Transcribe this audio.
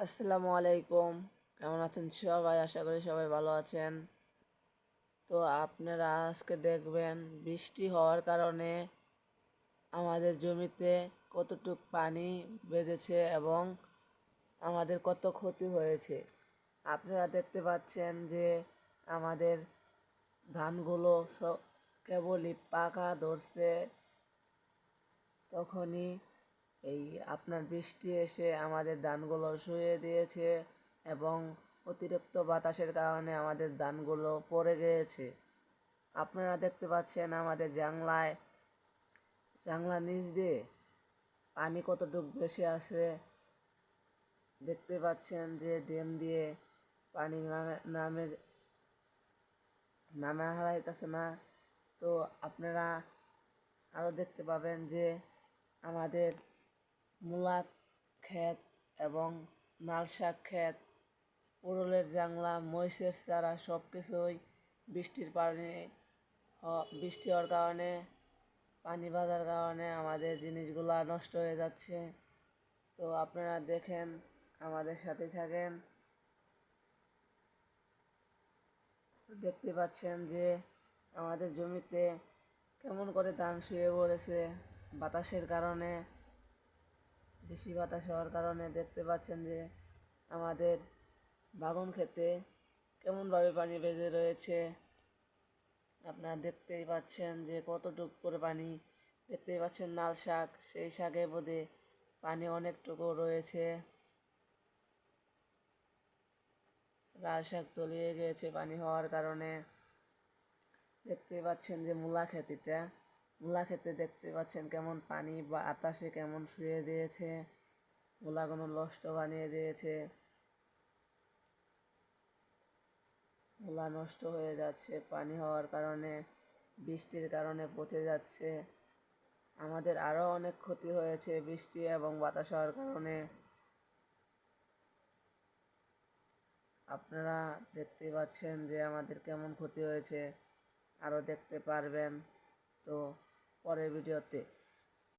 আসসালামু আলাইকুম। কেমন আছেন সবাই? আশা করি সবাই ভালো আছেন। তো আপনারা আজকে দেখবেন বৃষ্টি হওয়ার কারণে আমাদের জমিতে কতটুক পানি বেঁধেছে এবং আমাদের কত ক্ষতি হয়েছে। আপনারা দেখতে পাচ্ছেন যে আমাদের ধানগুলো সব কেবলই পাকা ধরছে, তখনই এই আপনার বৃষ্টি এসে আমাদের ধানগুলো শুইয়ে দিয়েছে এবং অতিরিক্ত বাতাসের কারণে আমাদের ধানগুলো পড়ে গিয়েছে। আপনারা দেখতে পাচ্ছেন আমাদের জাংলার নিচ দিয়ে পানি কতটুকু ভেসে আছে। দেখতে পাচ্ছেন যে ড্রেন দিয়ে পানি নামে নামে হারাইতেছে না। তো আপনারা আরও দেখতে পাবেন যে আমাদের মূলা ক্ষেত এবং লাল শাক ক্ষেত, পটলের জাংলা, মরিচের চারা সব কিছুই বৃষ্টি হওয়ার কারণে, পানি বাঁধার কারণে আমাদের জিনিসগুলা নষ্ট হয়ে যাচ্ছে। তো আপনারা দেখেন, আমাদের সাথে থাকেন। দেখতে পাচ্ছেন যে আমাদের জমিতে কেমন করে ধান শুয়ে পড়েছে বাতাসের কারণে। বেশি বাতাস হওয়ার কারণে দেখতে পাচ্ছেন যে আমাদের বাগুন ক্ষেতে কেমনভাবে পানি বেঁধে রয়েছে। আপনারা দেখতেই পাচ্ছেন যে কতটুকু করে পানি। দেখতেই পাচ্ছেন লাল শাক, সেই শাকে বোধে পানি অনেকটুকু রয়েছে। লাল শাক তলিয়ে গিয়েছে পানি হওয়ার কারণে। দেখতেই পাচ্ছেন যে মূলা খেতে দেখতে পাচ্ছেন কেমন পানি বা আকাশে কেমন শুয়ে দিয়েছে, মূলাগুলো নষ্ট বানিয়ে দিয়েছে। মূলা নষ্ট হয়ে যাচ্ছে পানি হওয়ার কারণে, বৃষ্টির কারণে পচে যাচ্ছে। আমাদের আরও অনেক ক্ষতি হয়েছে বৃষ্টি এবং বাতাস হওয়ার কারণে। আপনারা দেখতেই পাচ্ছেন যে আমাদের কেমন ক্ষতি হয়েছে, আরও দেখতে পারবেন তো পরের ভিডিওতে।